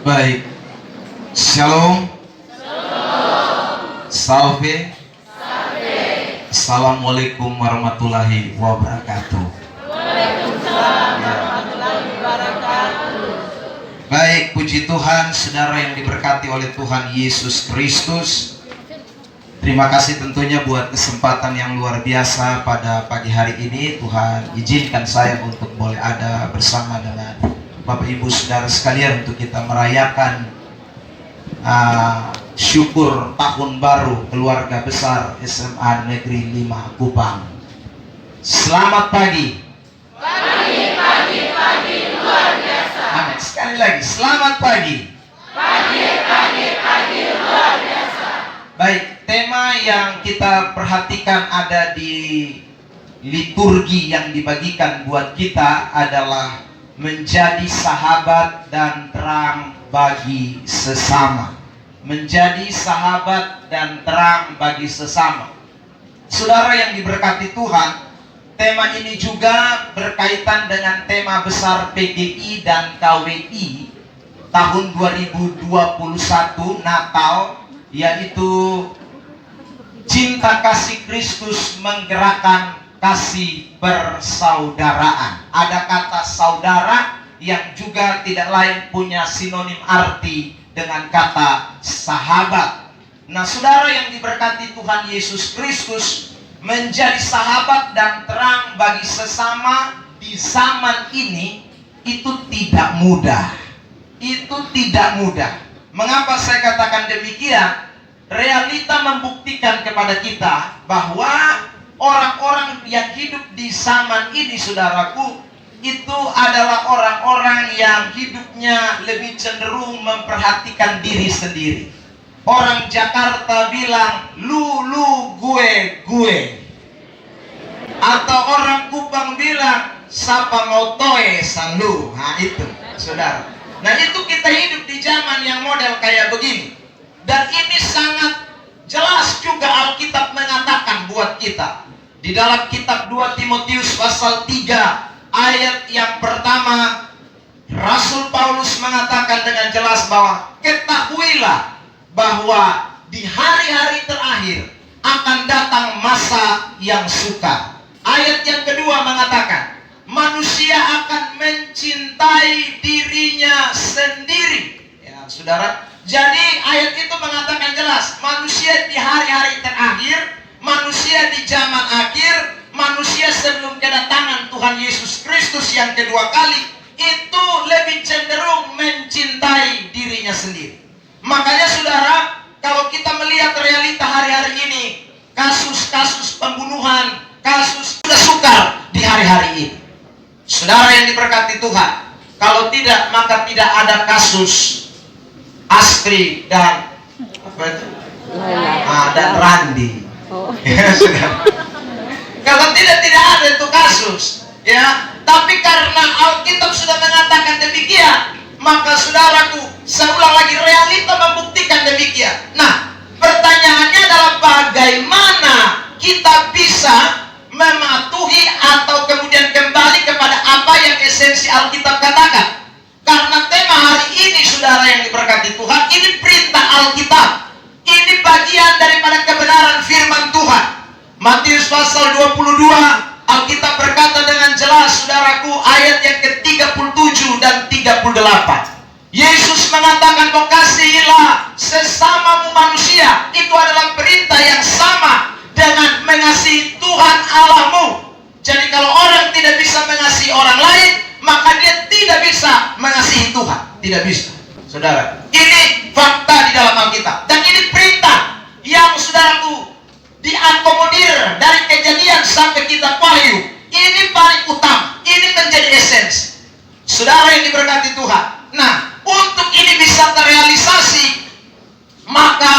Baik, Shalom, Salve, Assalamualaikum warahmatullahi wabarakatuh. Baik, puji Tuhan, saudara yang diberkati oleh Tuhan Yesus Kristus. Terima kasih tentunya buat kesempatan yang luar biasa pada pagi hari ini. Tuhan izinkan saya untuk boleh ada bersama dengan Bapak Ibu Saudara sekalian untuk kita merayakan syukur tahun baru keluarga besar SMA Negeri 5 Kupang. Selamat pagi. Pagi luar biasa. Amin. Sekali lagi, selamat pagi. Pagi luar biasa. Baik, tema yang kita perhatikan ada di liturgi yang dibagikan buat kita adalah menjadi sahabat dan terang bagi sesama. Menjadi sahabat dan terang bagi sesama. Saudara yang diberkati Tuhan, tema ini juga berkaitan dengan tema besar PGI dan KWI tahun 2021 Natal, yaitu cinta kasih Kristus menggerakkan kasih persaudaraan. Ada kata saudara yang juga tidak lain punya sinonim arti dengan kata sahabat. Nah, saudara yang diberkati Tuhan Yesus Kristus, menjadi sahabat dan terang bagi sesama di zaman ini itu tidak mudah. Itu tidak mudah. Mengapa saya katakan demikian? Realita membuktikan kepada kita bahwa orang-orang yang hidup di zaman ini, saudaraku, itu adalah orang-orang yang hidupnya lebih cenderung memperhatikan diri sendiri. Orang Jakarta bilang, lu, gue. Atau orang Kupang bilang, sapa ngotoe sang lu. Nah itu, saudara. Nah itu kita hidup di zaman yang model kayak begini. Dan ini sangat jelas juga Alkitab mengatakan buat kita. Di dalam kitab 2 Timotius pasal 3 ayat yang pertama, Rasul Paulus mengatakan dengan jelas bahwa ketahuilah bahwa di hari-hari terakhir akan datang masa yang sukar. Ayat yang kedua mengatakan manusia akan mencintai dirinya sendiri. Ya, saudara. Jadi ayat itu mengatakan jelas manusia di hari-hari terakhir, manusia di zaman akhir, manusia sebelum kedatangan Tuhan Yesus Kristus yang kedua kali itu lebih cenderung mencintai dirinya sendiri. Makanya saudara, kalau kita melihat realita hari-hari ini, kasus-kasus pembunuhan, kasus sudah sukar di hari-hari ini. Saudara yang diberkati Tuhan, kalau tidak maka tidak ada kasus Astri dan dan Randi. Ya, saudara. Kalau tidak ada itu kasus, ya. Tapi karena Alkitab sudah mengatakan demikian, maka saudaraku, saya ulang lagi, realita membuktikan demikian. Nah, pertanyaannya adalah bagaimana kita bisa mematuhi atau kemudian kembali kepada apa yang esensi Alkitab katakan. Karena tema hari ini, saudara yang diberkati Tuhan, ini perintah Alkitab. Ini bagian daripada kebenaran firman Tuhan. Matius pasal 22, Alkitab berkata dengan jelas, saudaraku, ayat yang ke-37 dan 38. Yesus mengatakan bahwa kasihilah sesamamu manusia. Itu adalah perintah yang sama dengan mengasihi Tuhan Allahmu. Jadi kalau orang tidak bisa mengasihi orang lain, maka dia tidak bisa mengasihi Tuhan. Tidak bisa, saudara. Ini fakta di dalam Alkitab. Dan ini perintah yang, saudaraku, diakomodir dari Kejadian sampai kitab Wahyu. Ini paling utama. Ini menjadi esensi. Saudara yang diberkati Tuhan. Nah, untuk ini bisa terrealisasi, maka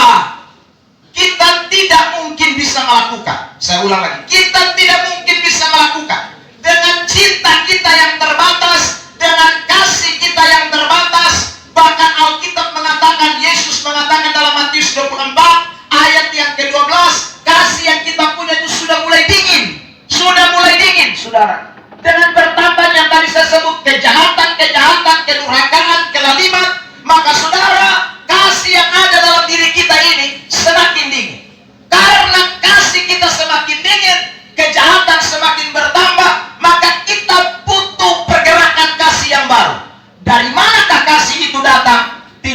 kita tidak mungkin bisa melakukan. Saya ulang lagi. Kita tidak mungkin bisa melakukan. Dengan cinta kita yang terbatas, dengan kasih kita yang terbatas. Bahkan Alkitab mengatakan, Yesus mengatakan dalam Matius 24 ayat yang ke-12, kasih yang kita punya itu sudah mulai dingin. Sudah mulai dingin, saudara. Dengan bertambahnya tadi saya sebut kejahatan, kedurhakaan, kelaliman, maka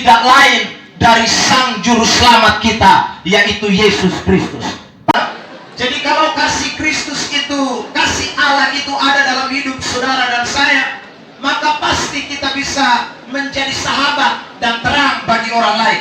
tidak lain dari Sang Juru Selamat kita, yaitu Yesus Kristus. Jadi kalau kasih Kristus itu, kasih Allah itu ada dalam hidup saudara dan saya, maka pasti kita bisa menjadi sahabat dan terang bagi orang lain.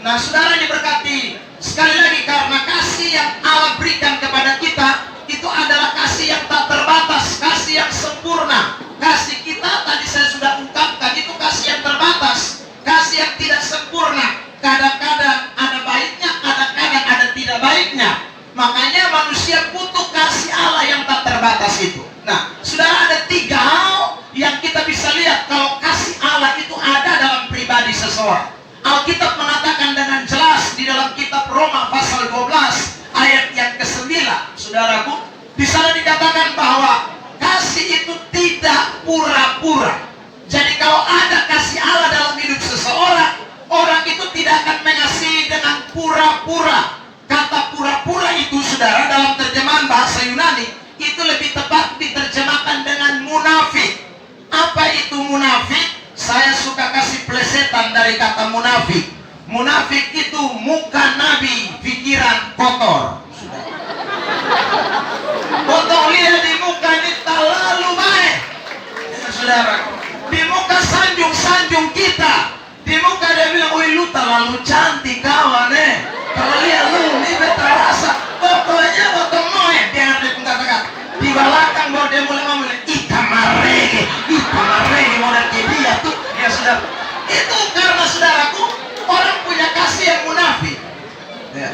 Nah, saudara diberkati, sekali lagi karena kasih yang Allah berikan kepada kita itu adalah kasih yang tak terbatas, kasih yang sempurna. Kasih kita tadi saya sudah ungkapkan, itu kasih yang terbatas, kasih yang tidak sempurna. Kadang-kadang ada baiknya, kadang-kadang ada tidak baiknya. Makanya manusia butuh kasih Allah yang tak terbatas itu. Nah, saudara, ada 3 hal yang kita bisa lihat kalau kasih Allah itu ada dalam pribadi seseorang. Alkitab mengatakan dengan jelas di dalam kitab Roma pasal 12 ayat yang ke-9, saudaraku, di sana dikatakan bahwa kasih itu tidak pura-pura. Jadi kalau ada kasih Allah dalam hidup seseorang, orang itu tidak akan mengasihi dengan pura-pura. Kata pura-pura itu, saudara, dalam terjemahan bahasa Yunani itu lebih tepat diterjemahkan dengan munafik. Apa itu munafik? Saya suka kasih plesetan dari kata munafik. Munafik itu muka nabi, pikiran kotor. Kotor lihat di muka ini terlalu baik, saudara. Di muka sanjung-sanjung kita, di muka dia bilang, "Woi, lu terlalu cantik kawan Kalau lihat lu ini terasa, pokoknya potong moe." Dia ada kata-kata di belakang baru dia mulai ngomong, ikamarege model kayak dia tuh, ya saudara. Itu karena, saudaraku, orang punya kasih yang munafik. Ya.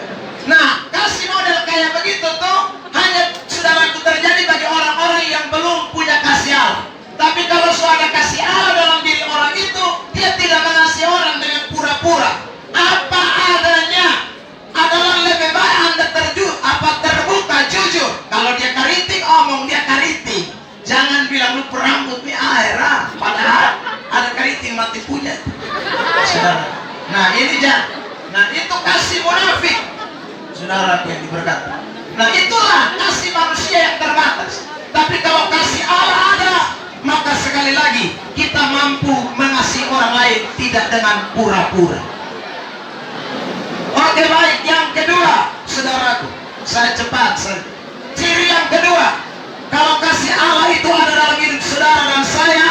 Nah, kasih model kayak begitu tuh hanya, saudaraku, terjadi bagi orang-orang yang belum punya kasih Allah. Tapi kalau sudah kasih Allah dalam diri orang itu, dia tidak mengasihi orang dengan pura-pura. Apa adanya adalah lebih baik Anda terbuka, jujur. Kalau dia keriting, omong dia keriting. Jangan bilang lu perambut nih air, padahal ada keriting mati punya. Saudara. Nah, ini jangan. Nah, itu kasih munafik, saudara yang diberkati. Nah, itulah kasih manusia yang terbatas. Tapi kalau kasih Allah ada, maka sekali lagi kita mampu mengasihi orang lain tidak dengan pura-pura. Oke, baik. Yang kedua, saudaraku, saya cepat. Ciri yang kedua, kalau kasih Allah itu ada dalam hidup saudara dan saya,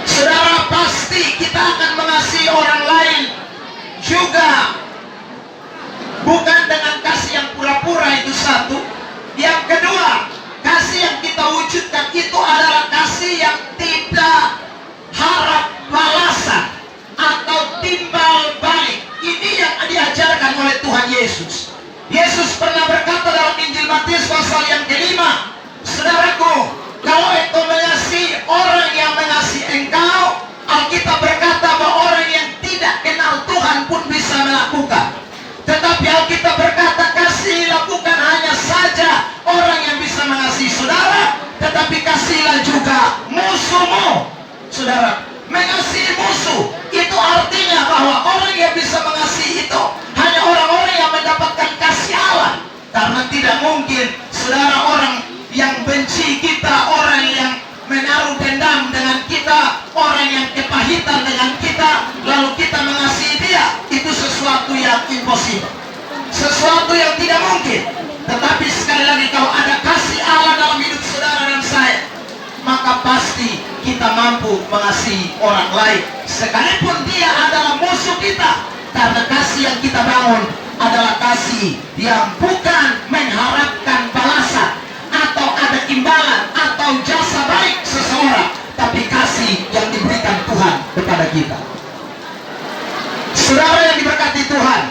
saudara, pasti kita akan mengasihi orang lain juga. Bukan dengan kasih yang pura-pura, itu satu. Yang kedua, kasih yang kita wujudkan itu adalah kasih yang tidak harap balasan atau timbal balik. Ini yang diajarkan oleh Tuhan Yesus. Yesus pernah berkata dalam Injil Matius pasal yang ke-5, saudaraku, kalau engkau mengasihi orang yang mengasihi engkau, Alkitab berkata bahwa orang yang tidak kenal Tuhan pun bisa melakukan. Tetapi Alkitab berkata, kasihilah bukan hanya saja orang yang bisa mengasihi saudara, tetapi kasihilah juga musuhmu. Saudara, mengasihi musuh itu artinya bahwa orang yang bisa mengasihi itu hanya orang-orang yang mendapatkan kasih Allah. Karena tidak mungkin, saudara, orang yang benci kita, orang yang menaruh dendam dengan kita, orang yang kepahitan dengan kita, lalu kita mengasihi dia, itu sesuatu yang impossible, sesuatu yang tidak mungkin. Tetapi sekali lagi, kalau ada kasih Allah dalam hidup saudara dan saya, maka pasti kita mampu mengasihi orang lain sekalipun dia adalah musuh kita. Karena kasih yang kita bangun adalah kasih yang bukan mengharapkan balasan atau ada imbalan atau jasa baik seseorang, tapi kasih yang diberikan Tuhan kepada kita. Saudara yang diberkati Tuhan,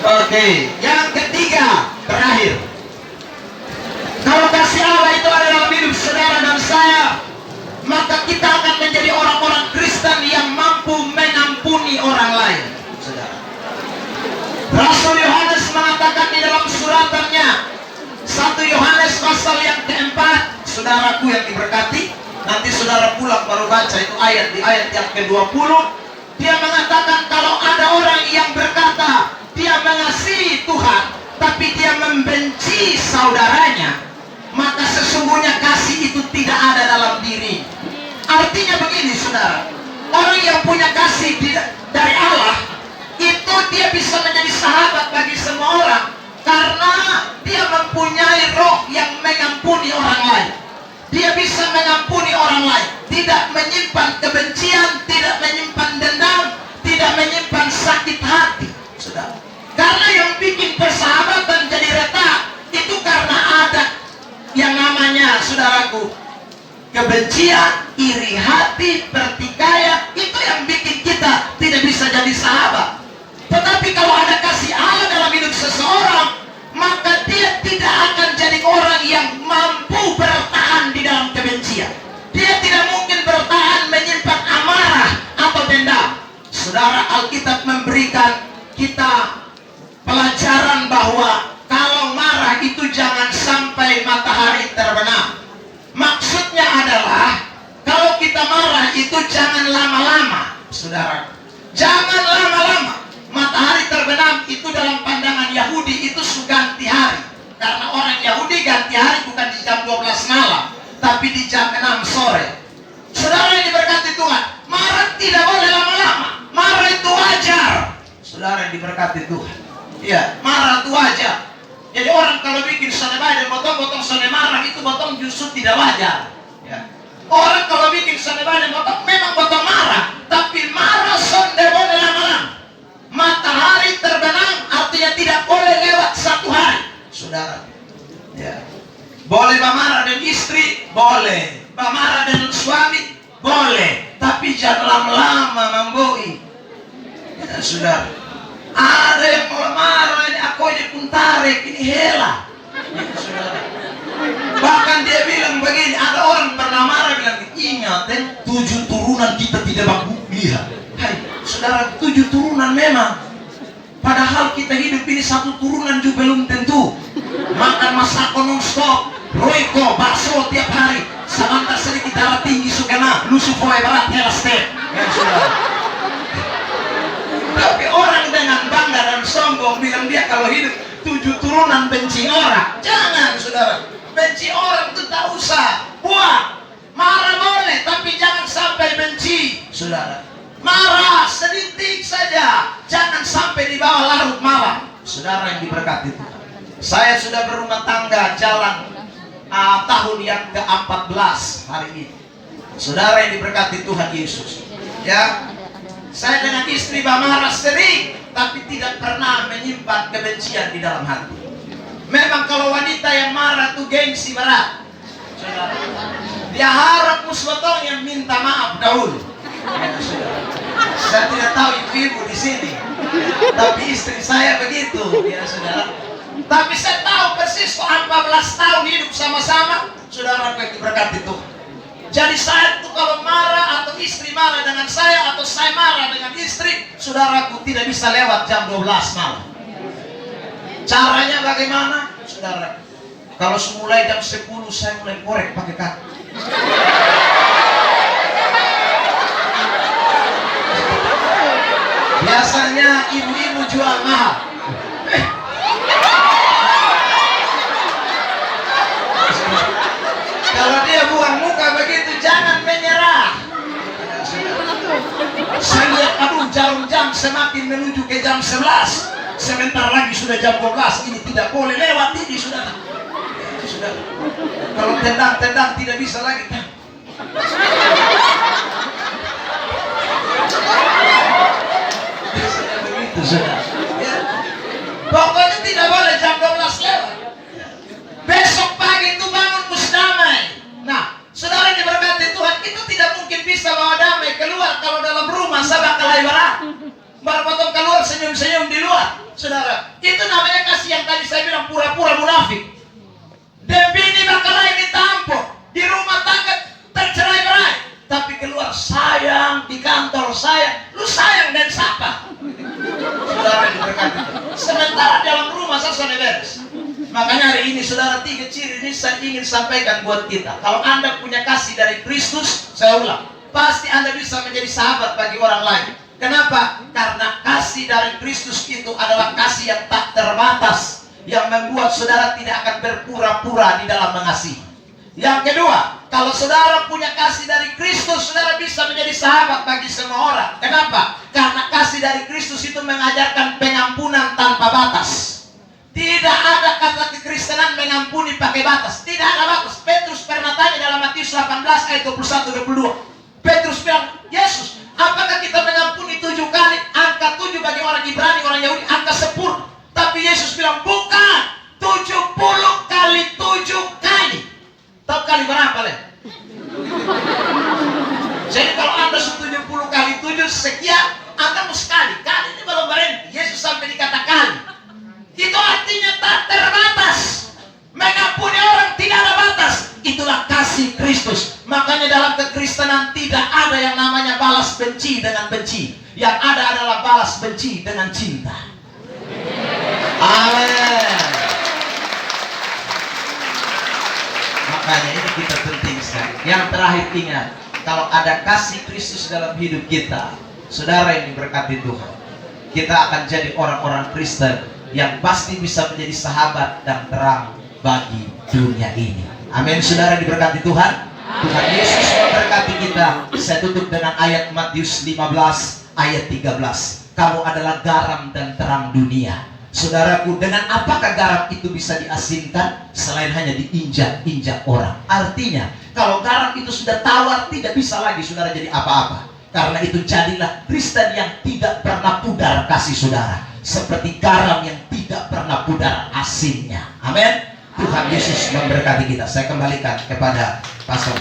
oke, yang ketiga, terakhir, kalau kasih Allah itu ada dalam hidup saudara dan saya, maka kita akan menjadi orang-orang Kristen yang mampu mengampuni orang lain. Saudara, Rasul Yohanes mengatakan di dalam suratannya 1 Yohanes pasal yang ke-4, saudaraku yang diberkati, nanti saudara pulang baru baca itu ayat, di ayat yang ke-20, dia mengatakan kalau ada orang yang berkata dia mengasihi Tuhan tapi dia membenci saudaranya, maka sesungguhnya kasih itu tidak ada dalam saudara. Orang yang punya kasih dari Allah, itu dia bisa menjadi sahabat bagi semua orang, karena dia mempunyai roh yang mengampuni orang lain. Dia bisa mengampuni orang lain, tidak menyimpan kebencian, tidak menyimpan dendam, tidak menyimpan sakit hati, saudara. Karena yang bikin persahabatan jadi retak itu karena ada yang namanya, saudaraku, kebencian, iri hati, pertikaian. Itu yang bikin kita tidak bisa jadi sahabat. Tetapi kalau ada kasih Allah dalam hidup seseorang, maka dia tidak akan jadi orang yang mampu bertahan di dalam kebencian. Dia tidak mungkin bertahan menyimpan amarah atau dendam. Saudara, Alkitab memberikan kita pelajaran bahwa kalau marah itu jangan sampai matahari terbenam. Maksudnya adalah kalau kita marah itu jangan lama-lama, saudara. Jangan lama-lama. Matahari terbenam itu dalam pandangan Yahudi itu ganti hari. Karena orang Yahudi ganti hari bukan di jam 12 malam, tapi di jam 6 sore. Saudara yang diberkati Tuhan, marah tidak boleh lama-lama. Marah itu wajar. Saudara yang diberkati Tuhan, iya, marah itu wajar. Jadi orang kalau bikin sonebay dan botong-botong sone marah, itu botong justru tidak wajar, ya. Orang kalau bikin sonebay dan botong memang botong marah, tapi marah sonde boleh lama-lama. Matahari terbenam artinya tidak boleh lewat satu hari, saudara, ya. Boleh marah dengan istri, boleh marah dengan suami, boleh, tapi jangan lama-lama memboi, ya, saudara. Ada yang mau marah, ini aku ini pun tarik, ini hela, ya, saudara. Bahkan dia bilang begini, ada orang pernah marah bilang, ingat 7 turunan kita tidak mampu lihat. Hai, saudara, 7 turunan memang. Padahal kita hidup ini 1 turunan juga belum tentu. Makan masako non-stop, roiko, bakso tiap hari. Samanta sedikit darah tinggi sukena, lusu foe berat hela step, ya, saudara. Tapi orang dengan bangga dan sombong bilang dia kalau hidup 7 turunan benci orang. Jangan, saudara. Benci orang itu tak usah. Buang. Marah boleh, tapi jangan sampai benci, saudara. Marah sedikit saja, jangan sampai dibawa larut malam. Saudara yang diberkati Tuhan, saya sudah berumah tangga jalan tahun yang ke-14 hari ini. Saudara yang diberkati Tuhan Yesus, ya. Saya dengan istri marah sering, tapi tidak pernah menyimpan kebencian di dalam hati. Memang kalau wanita yang marah itu gengsi berat, saudara. Dia harap musbotong yang minta maaf dahulu. Ya, saya tidak tahu ibu-ibu di sini, tapi istri saya begitu, ya, saudara. Tapi saya tahu persis kok 14 tahun hidup sama-sama, saudara yang diberkati Tuhan. Jadi saya itu kalau marah atau istri marah dengan saya atau saya marah dengan istri, saudaraku tidak bisa lewat jam 12 malam. Caranya bagaimana, saudara? Kalau mulai jam 10 saya mulai korek pakai kaki. Biasanya ibu-ibu jual mahal. Kalau dia buang muka begitu, jangan menyerah. Saya lihat, aduh, jarum jam semakin menuju ke jam 11. Sebentar lagi sudah jam 12. Ini tidak boleh lewat ini, sudah. Sudah. Kalau tendang-tendang tidak bisa lagi. Begitu, sudah. Ya. Pokoknya tidak boleh jam 12 lewat. Besok pagi itu bangun musdamai. Nah, saudara yang diberkati Tuhan, kita tidak mungkin bisa bawa damai keluar kalau dalam rumah sabak kalaibarat. Baru potong keluar senyum-senyum di luar, saudara. Itu namanya kasih yang tadi saya bilang pura-pura munafik. Debini bakalai ditampok, di rumah tangga tercerai-berai, tapi keluar sayang, di kantor sayang. Lu sayang dan siapa? Saudara yang diberkati. Sementara dalam rumah saya beres. Makanya hari ini saudara, 3 ciri ini saya ingin sampaikan buat kita. Kalau Anda punya kasih dari Kristus, saya ulang, pasti Anda bisa menjadi sahabat bagi orang lain. Kenapa? Karena kasih dari Kristus itu adalah kasih yang tak terbatas, yang membuat saudara tidak akan berpura-pura di dalam mengasihi. Yang kedua, Kalau saudara punya kasih dari Kristus, saudara bisa menjadi sahabat bagi semua orang. Kenapa? Karena kasih dari Kristus itu mengajarkan pengampunan tanpa batas. Tidak ada kata kekristenan mengampuni pakai batas. Tidak ada batas. Petrus pernah tanya dalam Matius 18 ayat 21-22. Petrus bilang, Yesus, apakah kita mengampuni 7 kali? Angka 7 bagi orang Ibrani, orang Yahudi, angka 10. Tapi Yesus bilang, bukan. 70 kali 7 kali. Tahu kali berapa, Le? Jadi kalau Anda 70 kali 7 sekian, Anda mau sekali. Kali ini belum berhenti. Yesus sampai dikata kali. Itu artinya tak terbatas. Mengampuni orang tidak ada batas. Itulah kasih Kristus. Makanya dalam kekristenan tidak ada yang namanya balas benci dengan benci. Yang ada adalah balas benci dengan cinta. Amin. Makanya ini kita penting sekali. Yang terakhir ingat, kalau ada kasih Kristus dalam hidup kita, saudara yang diberkati Tuhan, kita akan jadi orang-orang Kristen yang pasti bisa menjadi sahabat dan terang bagi dunia ini. Amin. Saudara diberkati Tuhan. Tuhan Yesus memberkati kita. Saya tutup dengan ayat Matius 15 ayat 13. Kamu adalah garam dan terang dunia. Saudaraku, dengan apakah garam itu bisa diasinkan selain hanya diinjak-injak orang? Artinya, kalau garam itu sudah tawar, tidak bisa lagi saudara jadi apa-apa. Karena itu jadilah Kristen yang tidak pernah pudar kasih saudara, seperti garam yang tidak pernah pudar asinnya. Amin. Tuhan Yesus memberkati kita. Saya kembalikan kepada Pastor.